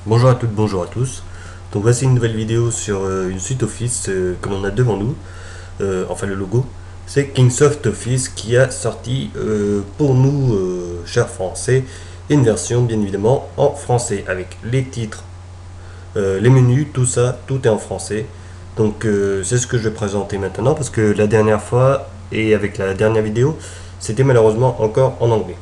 Bonjour à toutes, bonjour à tous. Donc voici une nouvelle vidéo sur une suite Office que l'on a devant nous. Enfin le logo. C'est Kingsoft Office qui a sorti pour nous, chers Français, une version bien évidemment en français avec les titres, les menus, tout ça, tout est en français. Donc c'est ce que je vais présenter maintenant parce que la dernière fois et avec la dernière vidéo, c'était malheureusement encore en anglais.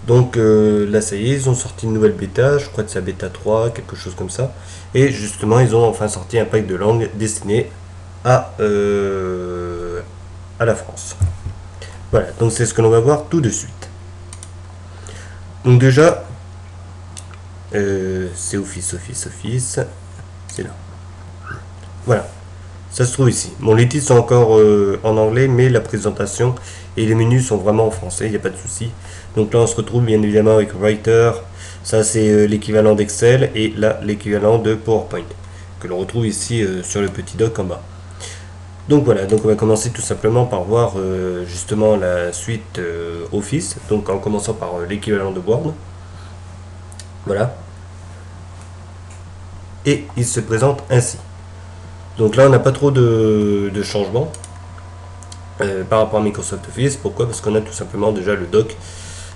Donc là, ça y est, ils ont sorti une nouvelle bêta, je crois que c'est la bêta 3, quelque chose comme ça. Et justement, ils ont enfin sorti un pack de langues destiné à la France. Voilà, donc c'est ce que l'on va voir tout de suite. Donc déjà, c'est Office, Office, Office. C'est là. Voilà, ça se trouve ici. Bon, les titres sont encore en anglais, mais la présentation et les menus sont vraiment en français, il n'y a pas de souci. Donc là, on se retrouve bien évidemment avec Writer. Ça, c'est l'équivalent d'Excel et là, l'équivalent de PowerPoint que l'on retrouve ici sur le petit doc en bas. Donc voilà, donc on va commencer tout simplement par voir justement la suite Office. Donc en commençant par l'équivalent de Word. Voilà. Et il se présente ainsi. Donc là, on n'a pas trop de changements par rapport à Microsoft Office. Pourquoi? Parce qu'on a tout simplement déjà le doc,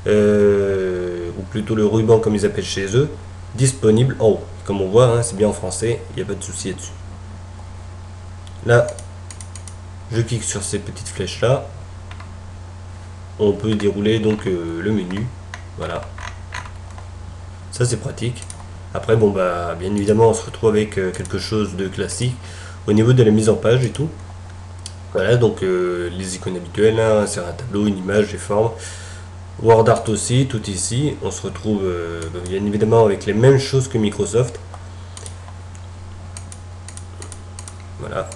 ou plutôt le ruban comme ils appellent chez eux, disponible en haut. Comme on voit, hein, c'est bien en français, il n'y a pas de souci là-dessus. Là, je clique sur ces petites flèches là. On peut dérouler donc le menu. Voilà. Ça c'est pratique. Après, bon bah bien évidemment on se retrouve avec quelque chose de classique au niveau de la mise en page et tout. Voilà, donc les icônes habituelles, hein, c'est un tableau, une image, des formes. Word Art aussi, tout ici. On se retrouve bien évidemment avec les mêmes choses que Microsoft. Voilà,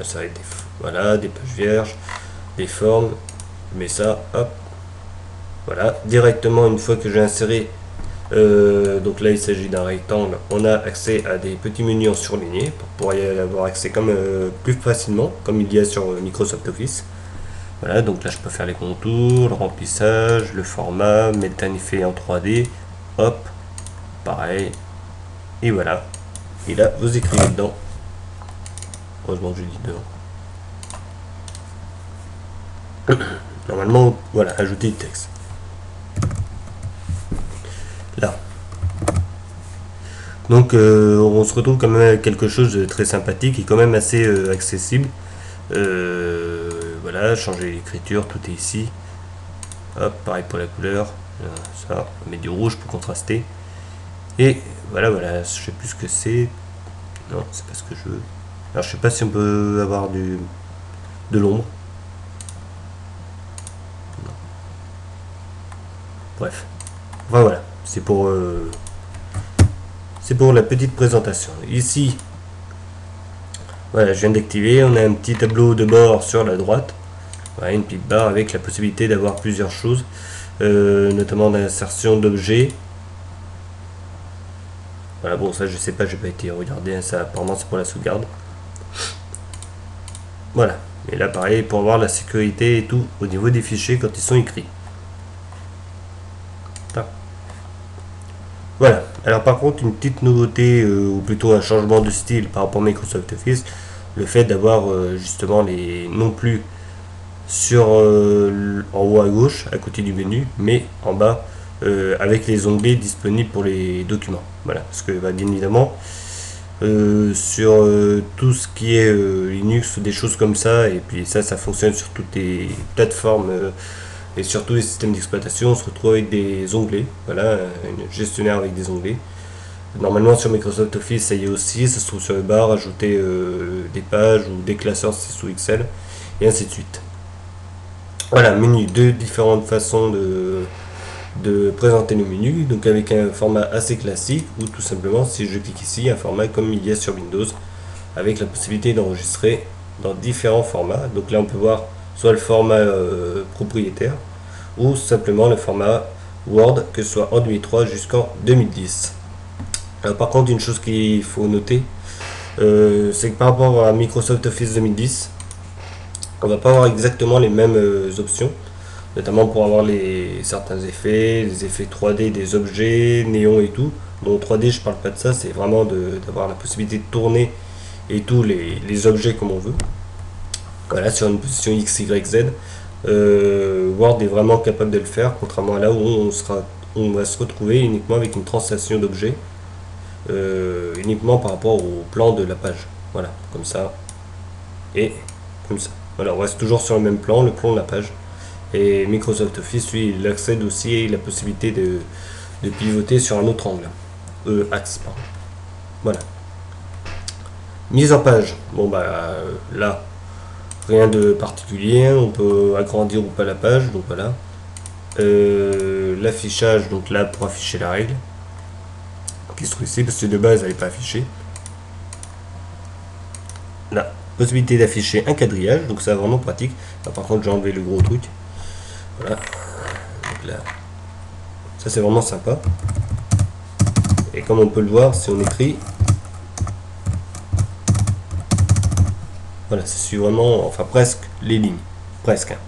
ça va être des pages vierges, des formes. Je mets ça, hop. Voilà, directement une fois que j'ai inséré, donc là il s'agit d'un rectangle, on a accès à des petits menus en surligné pour pouvoir y avoir accès comme plus facilement, comme il y a sur Microsoft Office. Voilà, donc là je peux faire les contours, le remplissage, le format, mettre un effet en 3D, hop, pareil, et voilà. Et là vous écrivez dedans, heureusement que je dis dedans. Normalement, voilà, ajouter du texte. Là. Donc on se retrouve quand même avec quelque chose de très sympathique et quand même assez accessible. Voilà, changer l'écriture, tout est ici. Hop, pareil pour la couleur. Ça, on met du rouge pour contraster. Et voilà, voilà, je sais plus ce que c'est. Non, c'est pas ce que je veux. Alors je sais pas si on peut avoir de l'ombre. Bref. Enfin voilà, c'est pour la petite présentation. Ici, voilà, je viens d'activer. On a un petit tableau de bord sur la droite. Voilà, une petite barre avec la possibilité d'avoir plusieurs choses, notamment l'insertion d'objets. Voilà, bon, ça je sais pas, j'ai pas été regarder, hein, ça apparemment c'est pour la sauvegarde. Voilà, et là pareil pour voir la sécurité et tout au niveau des fichiers quand ils sont écrits. Voilà, alors par contre une petite nouveauté ou plutôt un changement de style par rapport à Microsoft Office, le fait d'avoir justement les non plus sur en haut à gauche à côté du menu, mais en bas avec les onglets disponibles pour les documents. Voilà, parce que bah, bien évidemment sur tout ce qui est Linux, des choses comme ça, et puis ça fonctionne sur toutes les plateformes et sur tous les systèmes d'exploitation. On se retrouve avec des onglets, voilà, un gestionnaire avec des onglets. Normalement sur Microsoft Office ça y est aussi, ça se trouve sur le bar, ajouter des pages ou des classeurs si c'est sous Excel, et ainsi de suite. Voilà, menu, deux différentes façons de présenter le menu, donc avec un format assez classique ou tout simplement si je clique ici un format comme il y a sur Windows avec la possibilité d'enregistrer dans différents formats. Donc là on peut voir soit le format propriétaire ou simplement le format Word, que ce soit en 2003 jusqu'en 2010. Alors par contre une chose qu'il faut noter, c'est que par rapport à Microsoft Office 2010, on va pas avoir exactement les mêmes options, notamment pour avoir certains effets, les effets 3D des objets, néons et tout. Bon, 3D, je parle pas de ça, c'est vraiment d'avoir la possibilité de tourner et tous les objets comme on veut. Voilà, sur une position X, Y, Z. Word est vraiment capable de le faire, contrairement à là où on va se retrouver uniquement avec une translation d'objets, uniquement par rapport au plan de la page. Voilà, comme ça et comme ça. Voilà, on reste toujours sur le même plan, le plan de la page. Et Microsoft Office, lui, il accède aussi à la possibilité de pivoter sur un autre angle. Axe, pardon. Voilà. Mise en page. Bon, bah là, rien de particulier. On peut agrandir ou pas la page. Donc voilà. L'affichage, donc là, pour afficher la règle. Qui se trouve ici, parce que de base, elle n'est pas affichée. Là, possibilité d'afficher un quadrillage. Donc ça, vraiment pratique. Là, par contre, j'ai enlevé le gros truc. Voilà. Donc là, ça c'est vraiment sympa. Et comme on peut le voir, si on écrit, voilà, ça suit vraiment, enfin presque les lignes. Presque. Hein.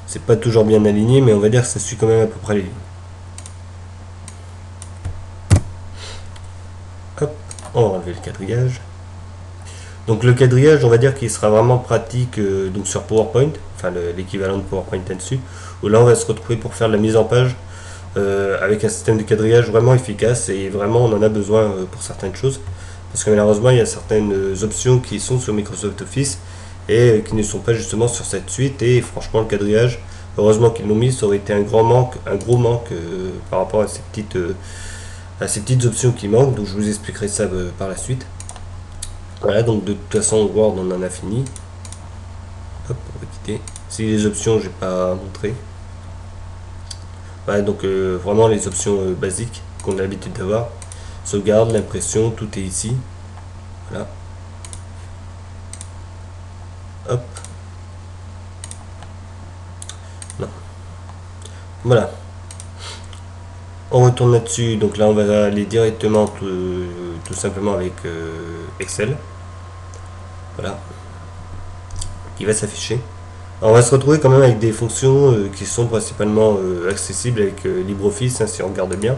C'est pas toujours bien aligné, mais on va dire que ça suit quand même à peu près les lignes. Hop, on va enlever le quadrillage. Donc le quadrillage, on va dire qu'il sera vraiment pratique donc sur PowerPoint, enfin l'équivalent de PowerPoint là-dessus, où là on va se retrouver pour faire de la mise en page avec un système de quadrillage vraiment efficace et vraiment on en a besoin pour certaines choses. Parce que malheureusement il y a certaines options qui sont sur Microsoft Office et qui ne sont pas justement sur cette suite et franchement le quadrillage, heureusement qu'ils l'ont mis, ça aurait été un gros manque par rapport à ces petites options qui manquent, donc je vous expliquerai ça par la suite. Voilà, donc de toute façon, Word, on en a fini. Hop, on va quitter. Si les options, j'ai pas montré. Voilà, donc vraiment les options basiques qu'on a l'habitude d'avoir. Sauvegarde, l'impression, tout est ici. Voilà. Hop. Non. Voilà. On retourne là-dessus. Donc là, on va aller directement tout simplement avec Excel. Voilà. Qui va s'afficher. On va se retrouver quand même avec des fonctions qui sont principalement accessibles avec LibreOffice, hein, si on regarde bien.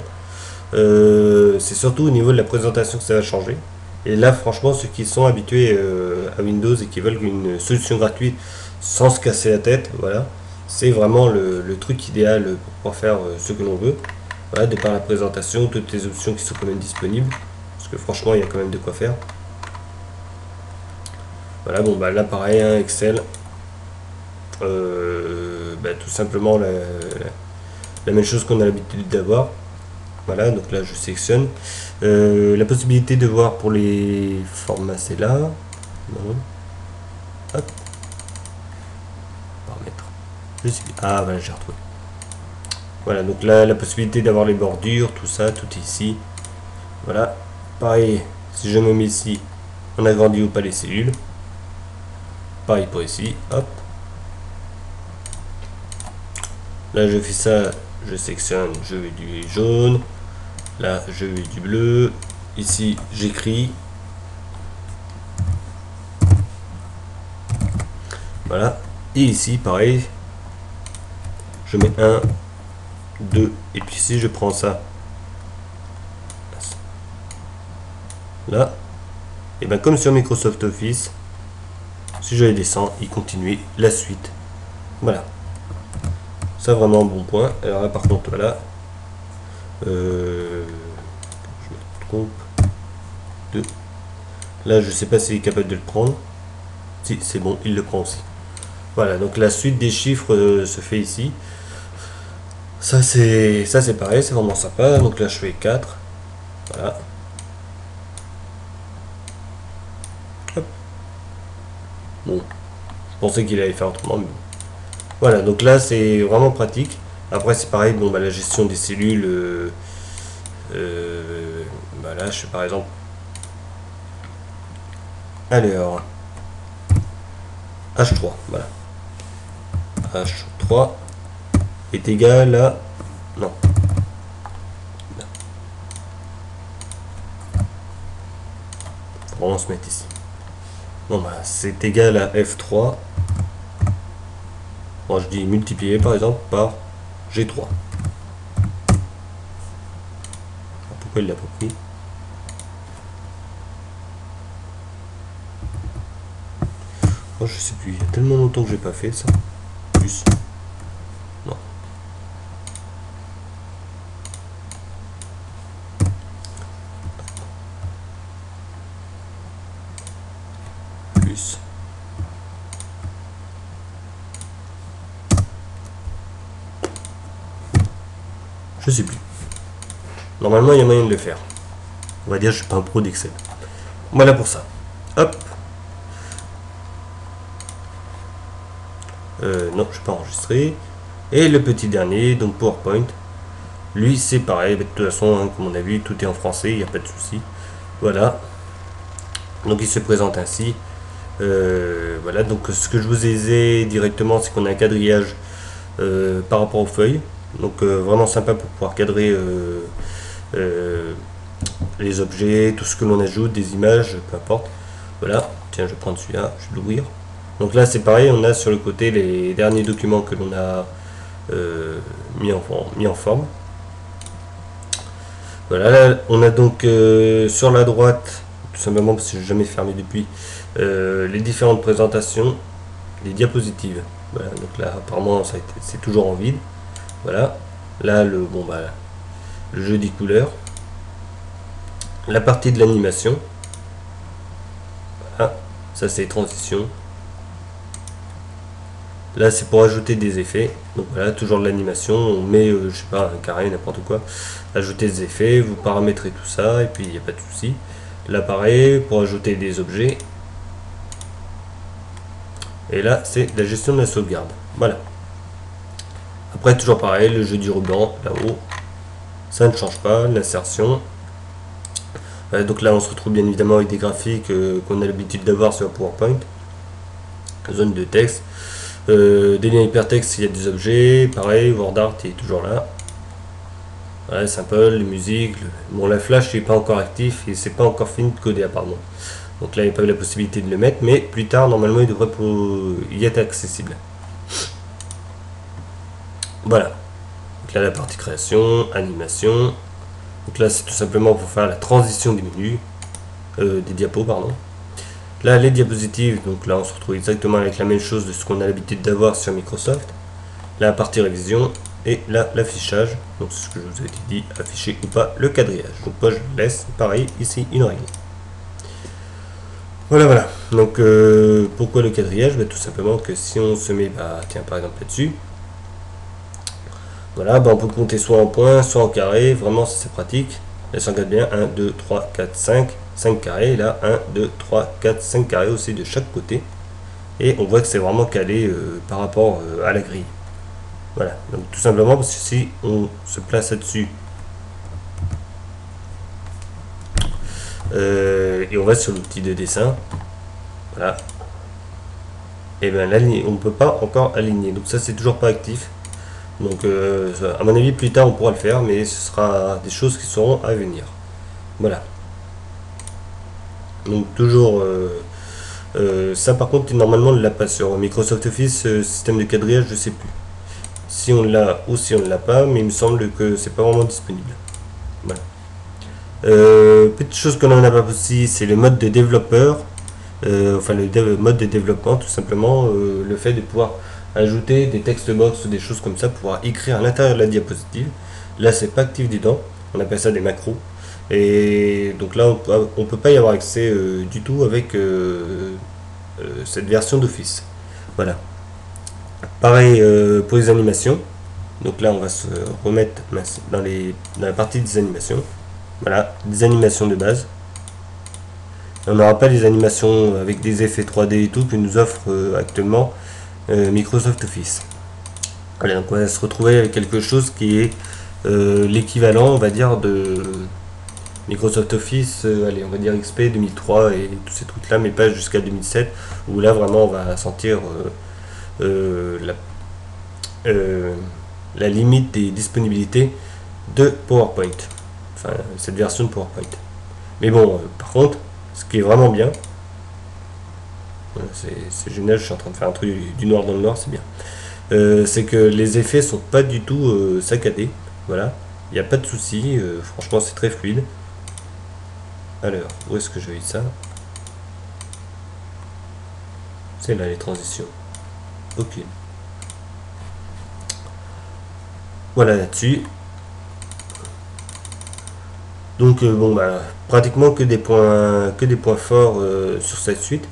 C'est surtout au niveau de la présentation que ça va changer. Et là, franchement, ceux qui sont habitués à Windows et qui veulent une solution gratuite sans se casser la tête, voilà, c'est vraiment le truc idéal pour pouvoir faire ce que l'on veut. Voilà, de par la présentation, toutes les options qui sont quand même disponibles. Parce que franchement, il y a quand même de quoi faire. Voilà, bon, bah là, pareil, hein, Excel. Tout simplement la même chose qu'on a l'habitude d'avoir. Voilà, donc là je sélectionne. La possibilité de voir pour les formats, c'est là. Non. Hop. Paramètres. Ah, voilà, j'ai retrouvé. Voilà, donc là la possibilité d'avoir les bordures, tout ça, tout est ici. Voilà. Pareil, si je me mets ici, on agrandit ou pas les cellules. Pareil pour ici. Hop. Là, je fais ça, je sélectionne, je veux du jaune. Là, je veux du bleu. Ici, j'écris. Voilà. Et ici, pareil, je mets 1, 2. Et puis si je prends ça, là, et bien comme sur Microsoft Office, si je les descends, il continue la suite. Voilà. Ça, vraiment un bon point. Alors là, par contre, voilà. Je me trompe. 2. Là, je sais pas s'il est capable de le prendre. Si, c'est bon, il le prend aussi. Voilà, donc la suite des chiffres se fait ici. Ça, c'est pareil, c'est vraiment sympa. Donc là, je fais 4. Voilà. Hop. Bon, je pensais qu'il allait faire autrement, mais bon. Voilà, donc là c'est vraiment pratique. Après c'est pareil, bon bah la gestion des cellules, là je fais par exemple, alors H3, voilà, H3 est égal à, non, on va se mettre ici, bon bah c'est égal à F3. Bon, je dis multiplier par exemple par G3. Pourquoi il l'a pas pris? Oh, je sais plus, il y a tellement longtemps que j'ai pas fait ça. Plus. Non. Plus. Je sais plus. Normalement, il y a moyen de le faire. On va dire que je suis pas un pro d'Excel. Voilà pour ça. Hop. Non, je ne vais pas enregistrer. Et le petit dernier, donc PowerPoint. Lui, c'est pareil. De toute façon, hein, comme on a vu, tout est en français, il n'y a pas de souci. Voilà. Donc, il se présente ainsi. Voilà. Donc, ce que je vous ai dit directement, c'est qu'on a un quadrillage par rapport aux feuilles. Donc, vraiment sympa pour pouvoir cadrer les objets, tout ce que l'on ajoute, des images, peu importe. Voilà. Tiens, je prends celui-là, je vais l'ouvrir. Donc là c'est pareil, on a sur le côté les derniers documents que l'on a mis en forme. Voilà, là, on a donc sur la droite, tout simplement parce que j'ai jamais fermé depuis, les différentes présentations, les diapositives. Voilà, donc là apparemment c'est toujours en vide. Voilà, là le jeu des couleurs, la partie de l'animation. Voilà, ça c'est transition. Là c'est pour ajouter des effets, donc voilà, toujours de l'animation, on met, je sais pas, un carré, n'importe quoi, ajouter des effets, vous paramétrez tout ça, et puis il n'y a pas de souci. Là pareil, pour ajouter des objets, et là c'est la gestion de la sauvegarde, voilà. Après toujours pareil, le jeu du ruban, là-haut, ça ne change pas, l'insertion. Donc là on se retrouve bien évidemment avec des graphiques qu'on a l'habitude d'avoir sur PowerPoint, zone de texte. Des liens hypertextes, il y a des objets, pareil, WordArt est toujours là. Voilà, simple, les musiques. Bon, la flash n'est pas encore actif et c'est pas encore fini de coder apparemment. Donc là, il n'y a pas eu la possibilité de le mettre, mais plus tard, normalement, il devrait y être accessible. Voilà. Donc là, la partie création, animation. Donc là, c'est tout simplement pour faire la transition des menus, des diapos, pardon. Là, les diapositives, donc là, on se retrouve exactement avec la même chose de ce qu'on a l'habitude d'avoir sur Microsoft. Là, la partie révision et là, l'affichage. Donc, c'est ce que je vous ai dit, afficher ou pas le quadrillage. Donc, moi, je laisse, pareil, ici, une règle. Voilà, voilà. Donc, pourquoi le quadrillage? Tout simplement que si on se met, tiens, par exemple, là-dessus, voilà, on peut compter soit en points, soit en carré. Vraiment, c'est pratique. Là, ça regarde bien. 1, 2, 3, 4, 5. 5 carrés, là 1, 2, 3, 4, 5 carrés aussi de chaque côté, et on voit que c'est vraiment calé par rapport à la grille. Voilà, donc tout simplement parce que si on se place là-dessus et on va sur l'outil de dessin, voilà, et bien là on ne peut pas encore aligner, donc ça c'est toujours pas actif. Donc à mon avis plus tard on pourra le faire, mais ce sera des choses qui seront à venir. Voilà. Donc toujours ça par contre normalement on ne l'a pas sur Microsoft Office, système de quadrillage, je sais plus si on l'a ou si on ne l'a pas, mais il me semble que c'est pas vraiment disponible. Voilà. Petite chose qu'on n'a pas aussi, c'est le mode de développeur, enfin le mode de développement tout simplement, le fait de pouvoir ajouter des text box ou des choses comme ça, pouvoir écrire à l'intérieur de la diapositive. Là c'est pas actif dedans, on appelle ça des macros. Et donc là, on peut pas y avoir accès du tout avec cette version d'Office. Voilà. Pareil pour les animations. Donc là, on va se remettre dans la partie des animations. Voilà, des animations de base. On n'aura pas les animations avec des effets 3D et tout que nous offre actuellement Microsoft Office. Voilà, donc on va se retrouver avec quelque chose qui est l'équivalent, on va dire, de Microsoft Office, allez, on va dire XP 2003 et tous ces trucs là, mais pas jusqu'à 2007, où là vraiment on va sentir la limite des disponibilités de PowerPoint, enfin cette version de PowerPoint. Mais bon, par contre, ce qui est vraiment bien, c'est génial, je suis en train de faire un truc du noir dans le noir, c'est bien. c'est que les effets sont pas du tout saccadés. Voilà, il n'y a pas de souci. Franchement, c'est très fluide. Alors, où est-ce que j'ai eu ça? C'est là les transitions. Ok. Voilà là-dessus. Donc bon bah pratiquement que des points forts sur cette suite.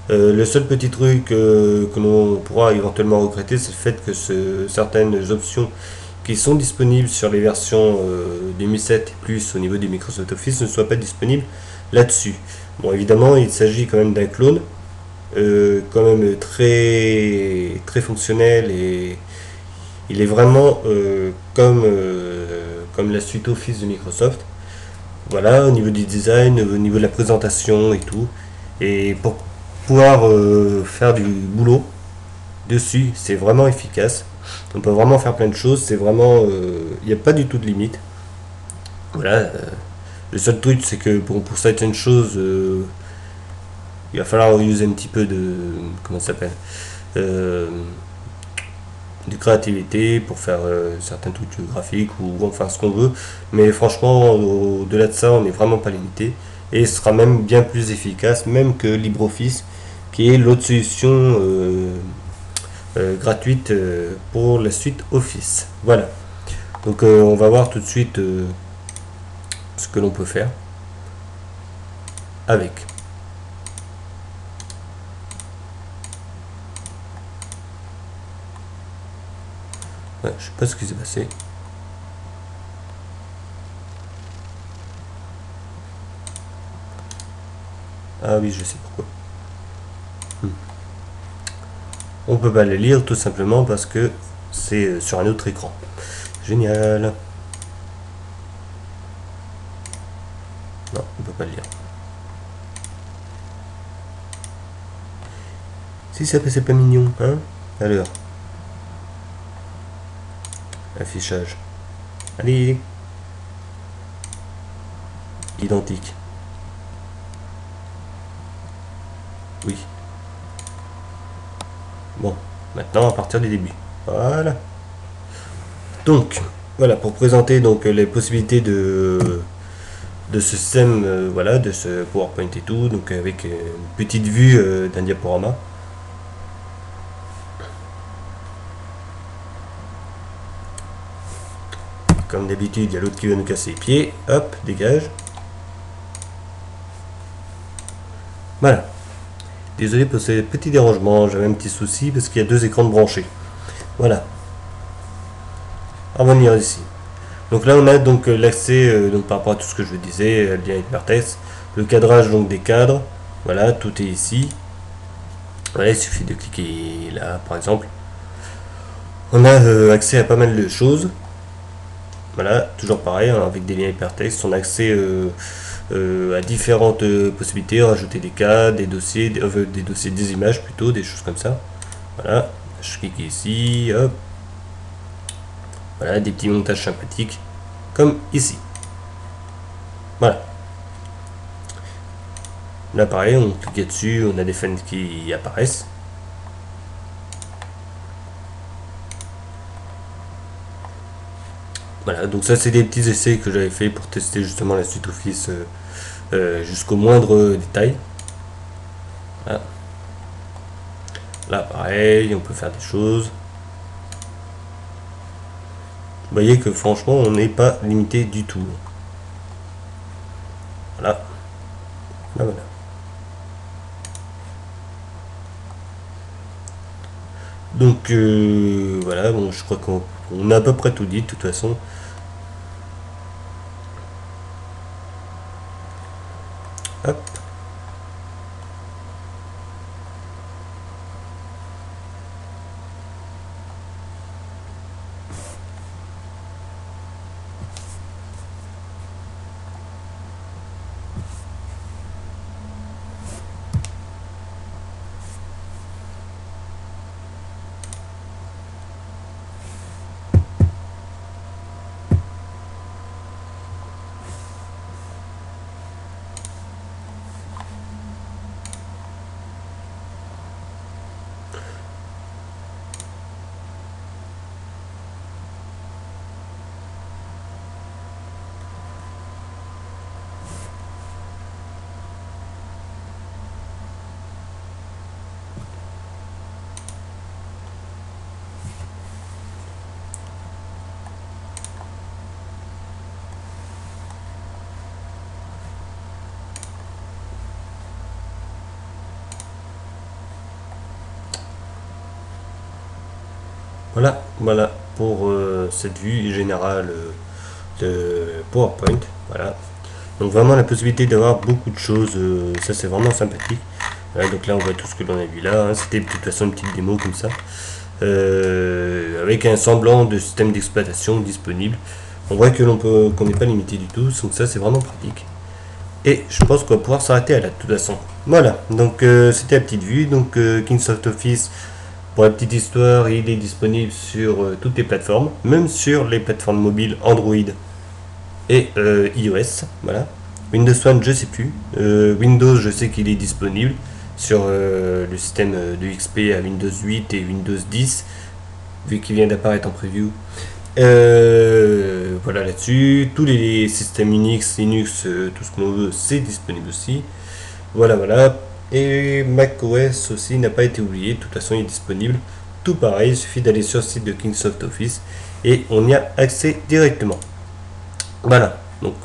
Le seul petit truc que l'on pourra éventuellement regretter, c'est le fait que certaines options qui sont disponibles sur les versions 2007 et plus au niveau du Microsoft Office ne soient pas disponibles là-dessus. Bon, évidemment, il s'agit quand même d'un clone, quand même très fonctionnel et il est vraiment comme la suite Office de Microsoft. Voilà, au niveau du design, au niveau de la présentation et tout. Et pour pouvoir faire du boulot dessus, c'est vraiment efficace. On peut vraiment faire plein de choses, c'est vraiment... Il n'y a pas du tout de limite. Voilà. Le seul truc, c'est que pour certaines choses, il va falloir user un petit peu de... Comment ça s'appelle euh, de créativité pour faire certains trucs graphiques ou enfin ce qu'on veut. Mais franchement, au-delà de ça, on n'est vraiment pas limité. Et ce sera même bien plus efficace, même que LibreOffice, qui est l'autre solution gratuite pour la suite Office. Voilà. Donc on va voir tout de suite ce que l'on peut faire avec. Ouais, je sais pas ce qui s'est passé. Ah oui, je sais pourquoi. On peut pas les lire tout simplement parce que c'est sur un autre écran. Génial. Non, on peut pas le lire. Si ça c'est pas mignon, hein? Alors, affichage. Allez, identique. Oui. Bon, maintenant à partir du début. Voilà. Donc, voilà pour présenter donc les possibilités de ce système, voilà, de ce PowerPoint et tout, donc avec une petite vue d'un diaporama. Comme d'habitude, il y a l'autre qui veut nous casser les pieds. Hop, dégage. Voilà. Désolé pour ces petits dérangements, j'avais un petit souci parce qu'il y a deux écrans de branchés. Voilà. On va venir ici. Donc là on a donc l'accès donc par rapport à tout ce que je vous disais, le lien hypertexte, le cadrage donc des cadres. Voilà, tout est ici. Voilà, il suffit de cliquer là par exemple. On a accès à pas mal de choses. Voilà, toujours pareil, hein, avec des liens hypertextes, on a accès à différentes possibilités, rajouter des cas, des dossiers, des dossiers, des images plutôt, des choses comme ça. Voilà, je clique ici, hop. Voilà, des petits montages sympathiques, comme ici. Voilà. Là pareil, on clique dessus, on a des fenêtres qui apparaissent. Voilà, donc ça c'est des petits essais que j'avais fait pour tester justement la suite Office jusqu'au moindre détail. Voilà. Là pareil, on peut faire des choses. Vous voyez que franchement on n'est pas limité du tout. Voilà. Là, voilà. Donc voilà, bon, je crois qu'on a à peu près tout dit de toute façon. Hop. Voilà pour cette vue générale de PowerPoint. Voilà. Donc vraiment la possibilité d'avoir beaucoup de choses, ça c'est vraiment sympathique. Voilà, donc là on voit tout ce que l'on a vu là, hein. C'était de toute façon une petite démo comme ça. Avec un semblant de système d'exploitation disponible. On voit que qu'on n'est pas limité du tout, donc ça c'est vraiment pratique. Et je pense qu'on va pouvoir s'arrêter à là de toute façon. Voilà, donc c'était la petite vue. Donc Kingsoft Office, pour la petite histoire, il est disponible sur toutes les plateformes, même sur les plateformes mobiles Android et iOS. Voilà. Windows Phone, je sais plus. Windows, je sais qu'il est disponible sur le système de XP à Windows 8 et Windows 10, vu qu'il vient d'apparaître en preview. Voilà là-dessus. Tous les systèmes Unix, Linux, tout ce que l'on veut, c'est disponible aussi. Voilà. Et macOS aussi n'a pas été oublié. De toute façon, il est disponible. Tout pareil, il suffit d'aller sur le site de Kingsoft Office et on y a accès directement. Voilà. Donc,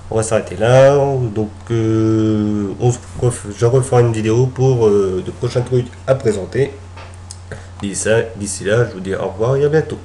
on va s'arrêter là. Donc, je referai une vidéo pour de prochains trucs à présenter. D'ici là, je vous dis au revoir et à bientôt.